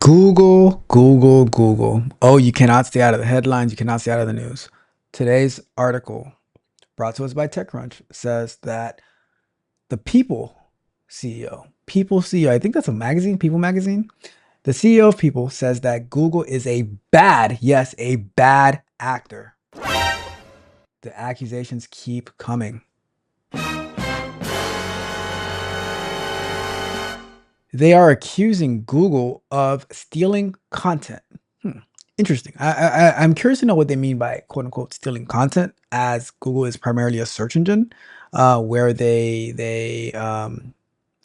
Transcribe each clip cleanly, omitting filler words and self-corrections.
Google, Google, Google. Oh, you cannot stay out of the headlines. You cannot stay out of the news. Today's article, brought to us by TechCrunch, says that the People CEO, I think that's a magazine, People magazine. The CEO of People says that Google is a bad, yes, a bad actor. The accusations keep coming. They are accusing Google of stealing content. Hmm. Interesting. I'm curious to know what they mean by quote unquote stealing content, as Google is primarily a search engine, where they I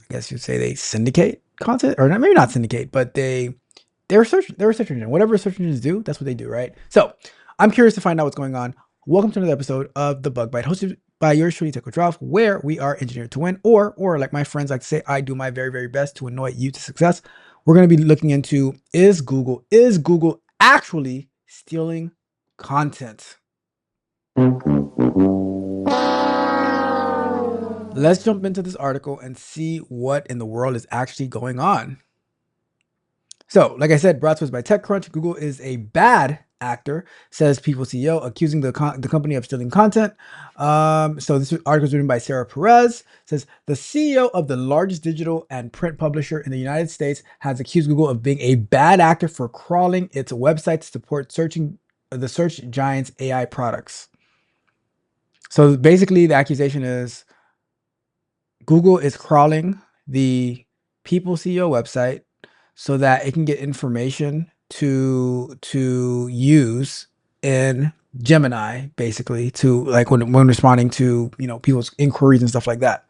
guess you'd say they syndicate content, or not, maybe not syndicate, but they're a search engine. Whatever search engines do, that's what they do, right? So I'm curious to find out what's going on. Welcome to another episode of the Bug Bite, hosted by yours truly, Tech Ralph, where we are engineered to win, or like my friends like to say, I do my very, very best to annoy you to success. We're going to be looking into is Google actually stealing content? Let's jump into this article and see what in the world is actually going on. So, like I said, brought to us by TechCrunch, Google is a bad actor, says People CEO, accusing the company of stealing content. So this article is written by Sarah Perez. Says the CEO of the largest digital and print publisher in the United States has accused Google of being a bad actor for crawling its website to support searching the search giant's AI products. So basically, the accusation is Google is crawling the People CEO website so that it can get information to use in Gemini, basically, to like when responding to people's inquiries and stuff like that.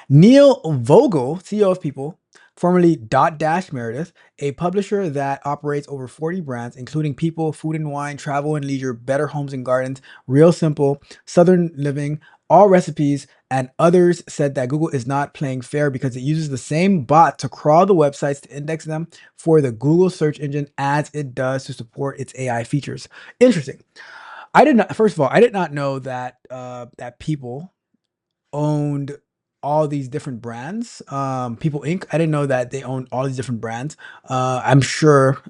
Neil Vogle, CEO of People, formerly Dot Dash Meredith, a publisher that operates over 40 brands, including People, Food and Wine, Travel and Leisure, Better Homes and Gardens, Real Simple, Southern Living, All Recipes, and others, said that Google is not playing fair because it uses the same bot to crawl the websites to index them for the Google search engine as it does to support its AI features. Interesting. First of all, I did not know that that People owned all these different brands. People Inc. I didn't know that they owned all these different brands. I'm sure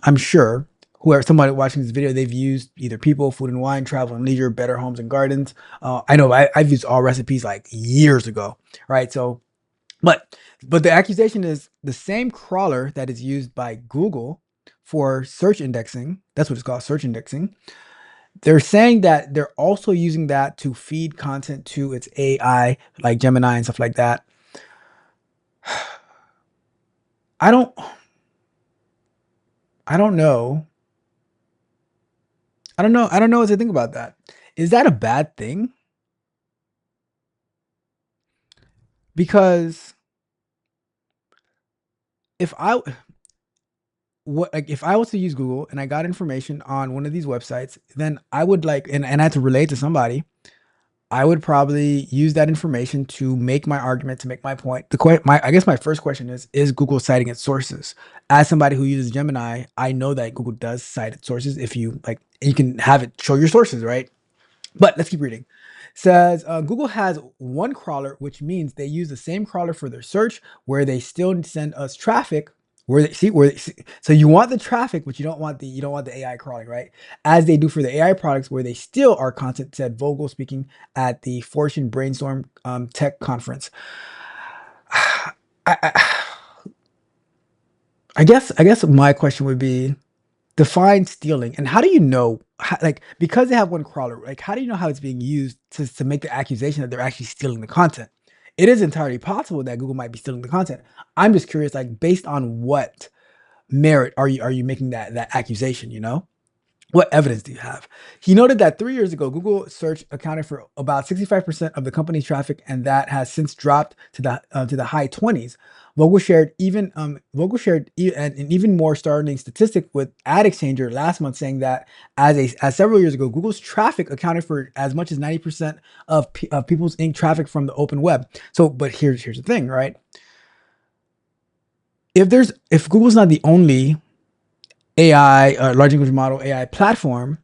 whoever somebody watching this video, they've used either People, Food and Wine, Travel and Leisure, Better Homes and Gardens. I know I've used All Recipes like years ago, right? So, but the accusation is the same crawler that is used by Google for search indexing. That's what it's called, search indexing. They're saying that they're also using that to feed content to its AI, like Gemini and stuff like that. I don't, I don't know. I don't know what to think about that. Is that a bad thing? Because if I, what, like, if I was to use Google and I got information on one of these websites, then I would like, and I had to relate to somebody, I would probably use that information to make my argument, to make my point. I guess my first question is Google citing its sources? As somebody who uses Gemini, I know that Google does cite its sources. If you like, you can have it show your sources, right? But let's keep reading. Says Google has one crawler, which means they use the same crawler for their search, where they still send us traffic. So you want the traffic, but you don't want the AI crawling, right? As they do for the AI products, where they still are content. Said Vogel, speaking at the Fortune Brainstorm Tech Conference. I, I, I guess my question would be, define stealing, and how do you know like, because they have one crawler, like how do you know how it's being used to make the accusation that they're actually stealing the content? It is entirely possible that Google might be stealing the content. I'm just curious, like, based on what merit are you making that accusation, what evidence do you have? He noted that 3 years ago, Google search accounted for about 65% of the company's traffic, and that has since dropped to the high 20s. Vogel shared an even more startling statistic with Ad Exchanger last month, saying that as several years ago, Google's traffic accounted for as much as 90% of People's Inc. traffic from the open web. So, but here's the thing, right? If Google's not the only AI, large language model AI platform,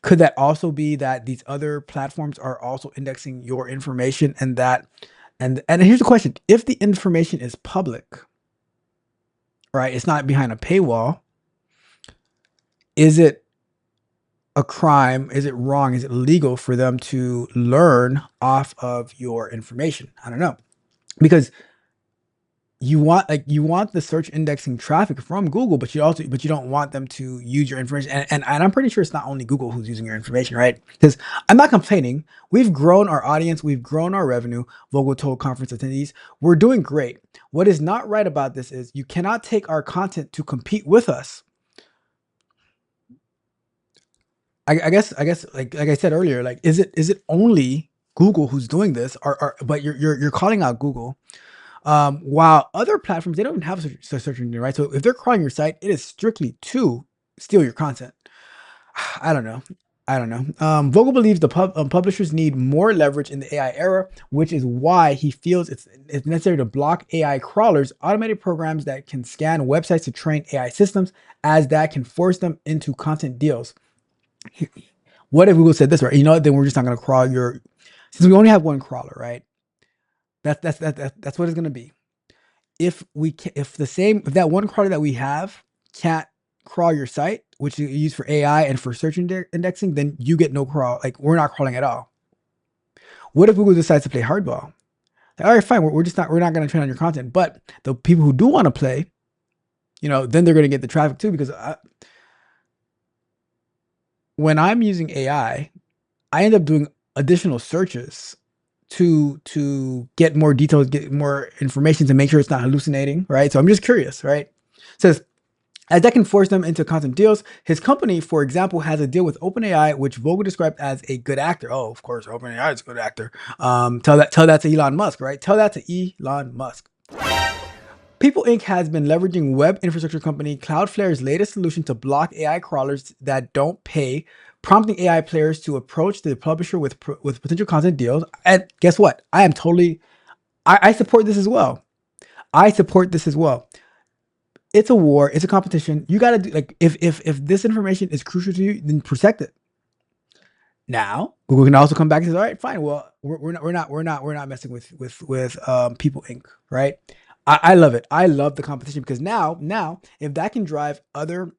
could that also be that these other platforms are also indexing your information, and here's the question: if the information is public, right? It's not behind a paywall. Is it a crime? Is it wrong? Is it legal for them to learn off of your information? I don't know. Because you want the search indexing traffic from Google, but you don't want them to use your information. And I'm pretty sure it's not only Google who's using your information, right? Because I'm not complaining. We've grown our audience, we've grown our revenue. Vogle told conference attendees, we're doing great. What is not right about this is you cannot take our content to compete with us. I guess like I said earlier, like is it only Google who's doing this, or but you're calling out Google. While other platforms, they don't even have a search engine, right? So if they're crawling your site, it is strictly to steal your content. I don't know. I don't know. Vogel believes the publishers need more leverage in the AI era, which is why he feels it's necessary to block AI crawlers, automated programs that can scan websites to train AI systems, as that can force them into content deals. What if Google said this, right? You know what? Then we're just not going to crawl your. Since we only have one crawler, right? That's what it's going to be. If that one crawler that we have can't crawl your site, which you use for AI and for search indexing, then you get no crawl. Like we're not crawling at all. What if Google decides to play hardball? Like, all right, fine. We're not going to train on your content, but the people who do want to play, then they're going to get the traffic too. Because when I'm using AI, I end up doing additional searches to get more details, get more information to make sure it's not hallucinating, right? So I'm just curious, right? It says, as that can force them into content deals, his company, for example, has a deal with OpenAI, which Vogel described as a good actor. Oh, of course, OpenAI is a good actor. Tell that to Elon Musk, right? Tell that to Elon Musk. People Inc. has been leveraging web infrastructure company Cloudflare's latest solution to block AI crawlers that don't pay, prompting AI players to approach the publisher with potential content deals. And guess what? I support this as well. I support this as well. It's a war. It's a competition. You got to do, like, if this information is crucial to you, then protect it. Now, Google can also come back and say, all right, fine. Well, we're not messing with People Inc. Right? I love it. I love the competition because now, if that can drive other,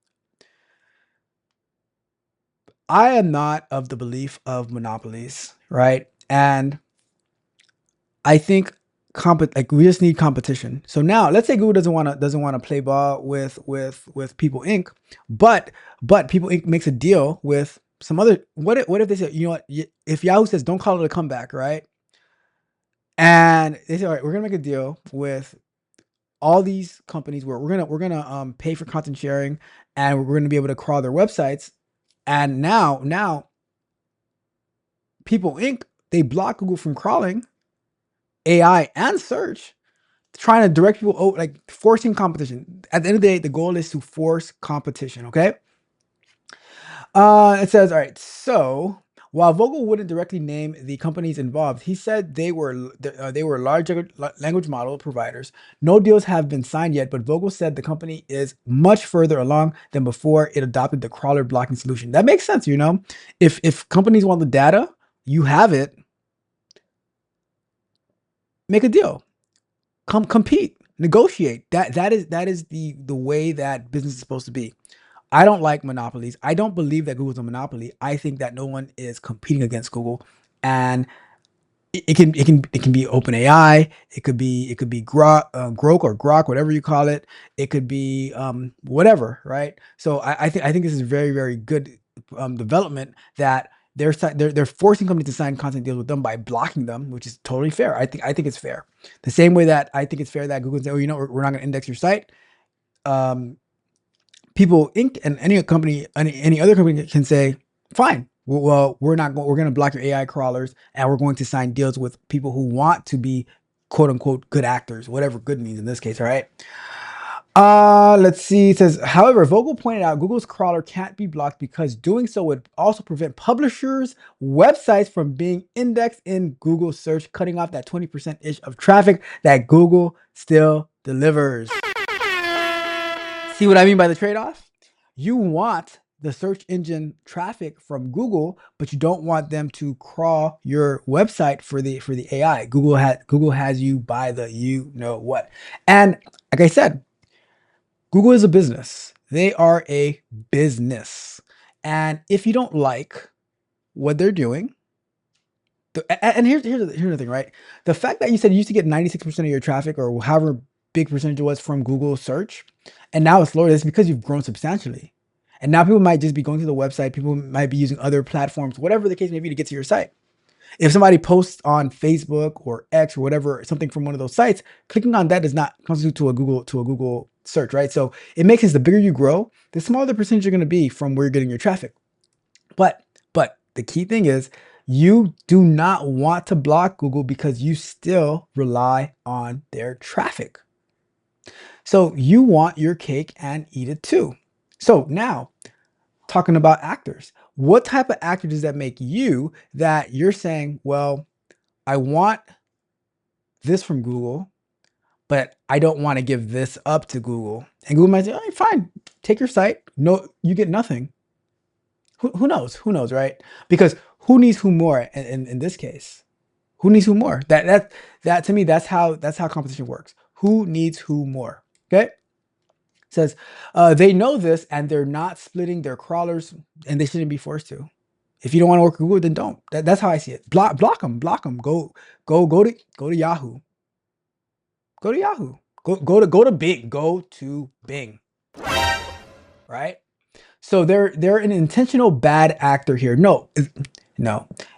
I am not of the belief of monopolies, right? And I think like we just need competition. So now, let's say Google doesn't want to play ball with People Inc. But People Inc. makes a deal with some other. What if they say, you know what? If Yahoo says don't call it a comeback, right? And they say, all right, we're gonna make a deal with all these companies where we're gonna pay for content sharing, and we're gonna be able to crawl their websites. And now People Inc. they block Google from crawling AI and search, trying to direct people, like forcing competition. At the end of the day, the goal is to force competition. Okay. It says, all right. So while Vogel wouldn't directly name the companies involved, he said they were large language model providers. No deals have been signed yet, but Vogel said the company is much further along than before it adopted the crawler blocking solution. That makes sense. If companies want the data, you have it. Make a deal. Compete, negotiate. That is the way that business is supposed to be. I don't like monopolies. I don't believe that Google's a monopoly. I think that no one is competing against Google, and it can be OpenAI. It could be Grok or Grok, whatever you call it. It could be whatever, right? So I think this is very, very good development that they're forcing companies to sign content deals with them by blocking them, which is totally fair. I think it's fair. The same way that I think it's fair that Google say, oh, we're not going to index your site. Um, People Inc. and any other company can say, fine. Well, we're not going. We're going to block your AI crawlers, and we're going to sign deals with people who want to be quote unquote good actors, whatever good means in this case. All right. Let's see. It says, however, Vogel pointed out Google's crawler can't be blocked because doing so would also prevent publishers' websites from being indexed in Google search, cutting off that 20% ish of traffic that Google still delivers. See what I mean by the trade-off? You want the search engine traffic from Google, but you don't want them to crawl your website for the AI. Google has you by the you know what. And like I said, Google is a business. They are a business. And if you don't like what they're doing, and here's the thing, right? The fact that you said you used to get 96% of your traffic or however big percentage it was from Google search, and now it's lower, it's because you've grown substantially. And now people might just be going to the website, people might be using other platforms, whatever the case may be, to get to your site. If somebody posts on Facebook or X or whatever, something from one of those sites, clicking on that does not constitute to a Google search, right? So it makes sense. The bigger you grow, the smaller the percentage you're going to be from where you're getting your traffic. But the key thing is you do not want to block Google because you still rely on their traffic. So you want your cake and eat it too. So now, talking about actors, what type of actor does that make you that you're saying, well, I want this from Google, but I don't want to give this up to Google. And Google might say, all right, fine, take your site. No, you get nothing. Who knows? Who knows, right? Because who needs who more in this case? Who needs who more? That to me, that's how competition works. Who needs who more? Okay. It says they know this and they're not splitting their crawlers, and they shouldn't be forced to. If you don't want to work with Google, then don't. That's how I see it. Block them. Go to Yahoo. Go to Yahoo. Go to Bing. Go to Bing. Right? So they're an intentional bad actor here. No,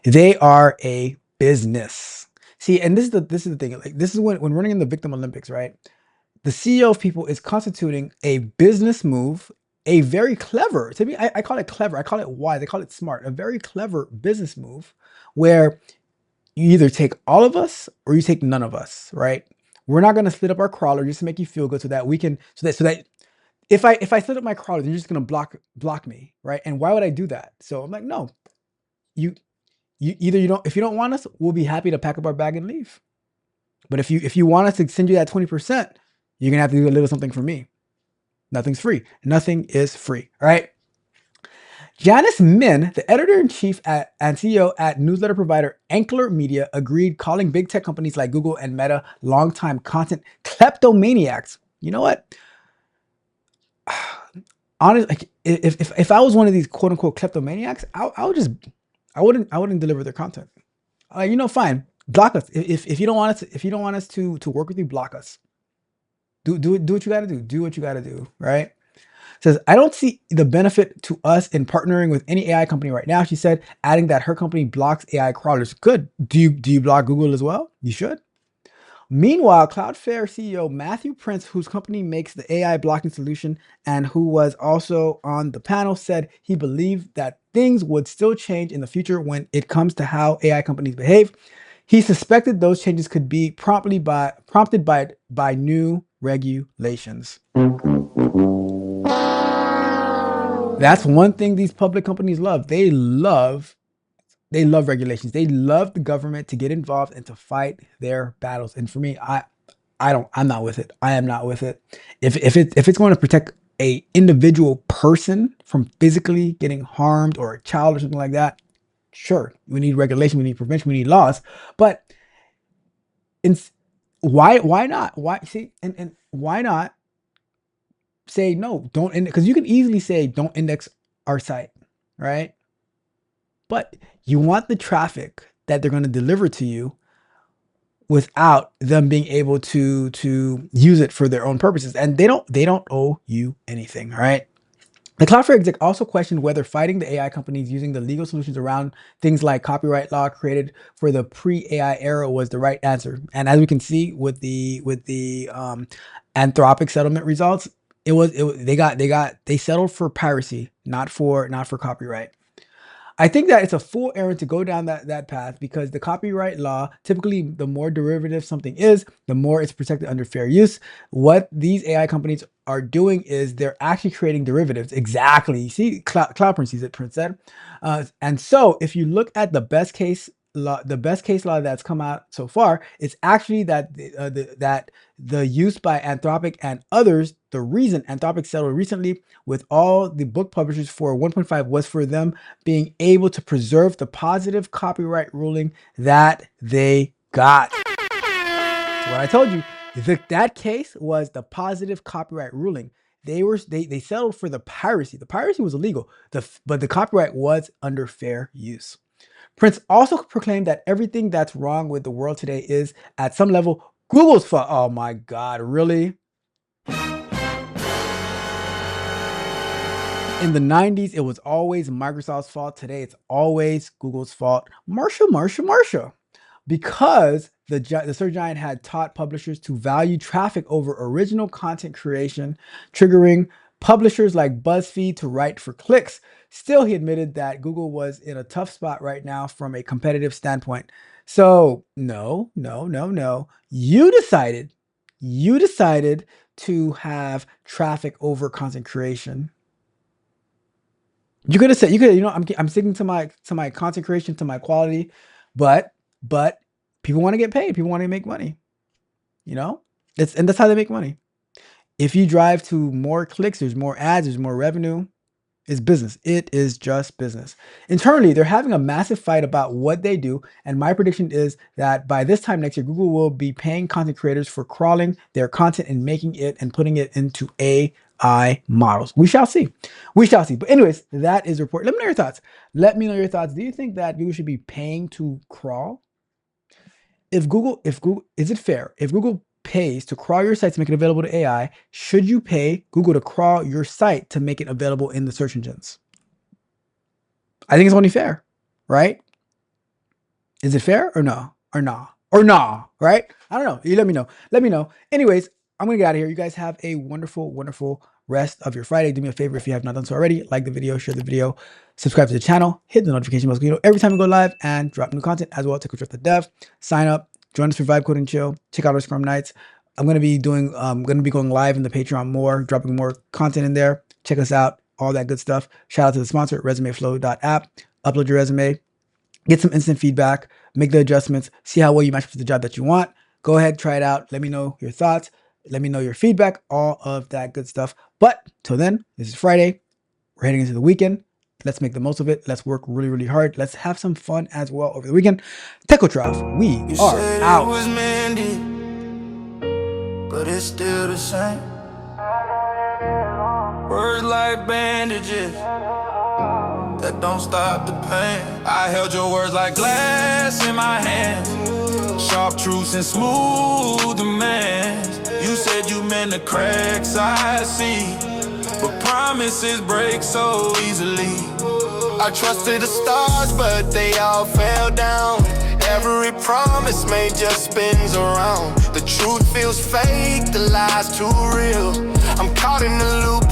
they are a business. See, and this is the thing. Like this is when running in the victim Olympics, right? The CEO of people is constituting a business move, a very clever. To me, I call it clever. I call it wise. I call it smart. A very clever business move, where you either take all of us or you take none of us, right? We're not gonna split up our crawler just to make you feel good, so that we can, so that if I split up my crawler, you're just gonna block me, right? And why would I do that? So I'm like, no, you you don't, if you don't want us, we'll be happy to pack up our bag and leave. But if you want us to send you that 20%, you're gonna have to do a little something for me. Nothing's free. Nothing is free. All right. Janice Min, the editor-in-chief and CEO at newsletter provider Ankler Media, agreed, calling big tech companies like Google and Meta longtime content kleptomaniacs. You know what? Honestly, like, if I was one of these quote unquote kleptomaniacs, I wouldn't deliver their content. Fine, block us. If you don't want us, if you don't want us to work with you, block us. Do what you got to do. Do what you got to do. Right? Says, I don't see the benefit to us in partnering with any AI company right now. She said, adding that her company blocks AI crawlers. Good. Do you block Google as well? You should. Meanwhile, Cloudflare CEO Matthew Prince, whose company makes the AI blocking solution and who was also on the panel, said he believed that things would still change in the future when it comes to how AI companies behave. He suspected those changes could be prompted by new regulations. That's one thing these public companies love. They love regulations. They love the government to get involved and to fight their battles. And for me, I'm not with it. I am not with it. If it's going to protect a individual person from physically getting harmed, or a child or something like that, sure, we need regulation, we need prevention, we need laws. But why not? Why see and why not say no? Don't, because you can easily say don't index our site, right? But you want the traffic that they're going to deliver to you without them being able to use it for their own purposes, and they don't owe you anything. All right. The Cloudflare exec also questioned whether fighting the AI companies using the legal solutions around things like copyright law created for the pre-AI era was the right answer. And as we can see with the Anthropic settlement results, they settled for piracy, not for copyright. I think that it's a full errand to go down that path, because the copyright law, typically the more derivative something is, the more it's protected under fair use. What these AI companies are doing is they're actually creating derivatives. Exactly. You see, Cloud Prince sees it, Prince said. And so if you look at the best case law, that's come out so far, it's actually that the use by Anthropic and others, the reason Anthropic settled recently with all the book publishers for 1.5 was for them being able to preserve the positive copyright ruling that they got. So what I told you, that case was the positive copyright ruling. They settled for the piracy. The piracy was illegal, but the copyright was under fair use. Prince also proclaimed that everything that's wrong with the world today is, at some level, Google's fault. Oh my God, really? In the 90s, it was always Microsoft's fault. Today, it's always Google's fault. Marsha. Because the search giant had taught publishers to value traffic over original content creation, triggering publishers like BuzzFeed to write for clicks. Still, he admitted that Google was in a tough spot right now from a competitive standpoint. So, no. You decided to have traffic over content creation. You could have said, I'm sticking to my content creation, to my quality, but people want to get paid. People want to make money. That's how they make money. If you drive to more clicks, there's more ads, there's more revenue. It's business. It is just business. Internally, they're having a massive fight about what they do. And my prediction is that by this time next year, Google will be paying content creators for crawling their content and making it and putting it into AI models. We shall see. But anyways, that is the report. Let me know your thoughts. Do you think that Google should be paying to crawl? Is it fair? If Google pays to crawl your site to make it available to AI, should you pay Google to crawl your site to make it available in the search engines? I think it's only fair, right? Is it fair or no? Or nah, right? I don't know. You let me know. Anyways, I'm gonna get out of here. You guys have a wonderful rest of your Friday. Do me a favor if you have not done so already. Like the video, share the video, subscribe to the channel, hit the notification bell so you know every time we go live and drop new content, as well as take control of the dev. Sign up, join us for Vibe Code and Chill. Check out our Scrum Nights. I'm gonna be going live in the Patreon more, dropping more content in there. Check us out, all that good stuff. Shout out to the sponsor, resumeflow.app. Upload your resume, get some instant feedback, make the adjustments, see how well you match up for the job that you want. Go ahead, try it out. Let me know your thoughts. Let me know your feedback, all of that good stuff. But till then, this is Friday. We're heading into the weekend. Let's make the most of it. Let's work really hard. Let's have some fun as well over the weekend. Techotrough, we are out. It was mended, but it's still the same. Words like bandages that don't stop the pain. I held your words like glass in my hands, sharp truths and smooth demands. You said you meant the cracks I see, but promises break so easily. I trusted the stars, but they all fell down. Every promise made just spins around. The truth feels fake, the lies too real. I'm caught in the loop,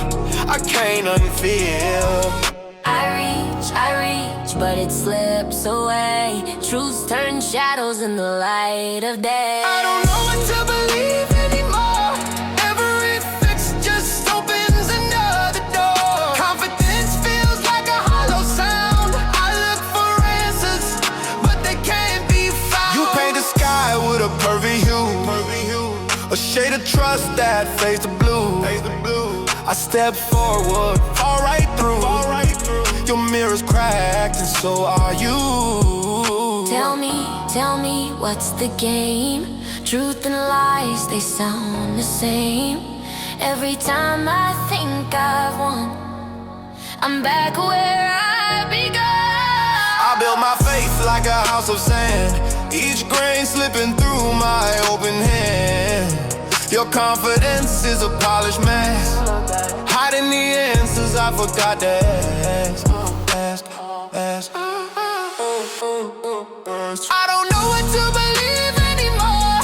I can't unfeel. I reach, but it slips away. Truths turn shadows in the light of day. I don't know what to believe anymore. Every fix just opens another door. Confidence feels like a hollow sound. I look for answers, but they can't be found. You paint the sky with a perfect hue, a shade of trust that fades to blue. I step forward, fall right through. Your mirror's cracked and so are you. Tell me what's the game? Truth and lies, they sound the same. Every time I think I've won, I'm back where I begun. I built my faith like a house of sand, each grain slipping through my open hand. Your confidence is a polished mask, hiding the answers I forgot to ask. I don't know what to believe anymore.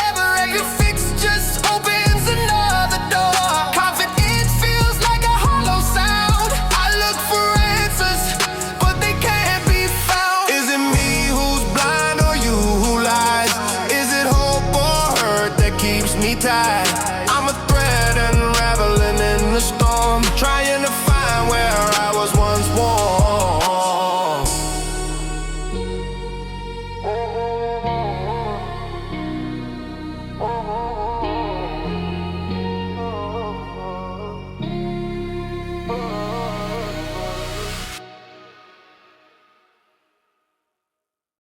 Every fix just opens another door. Confidence feels like a hollow sound. I look for answers, but they can't be found. Is it me who's blind or you who lies? Is it hope or hurt that keeps me tied?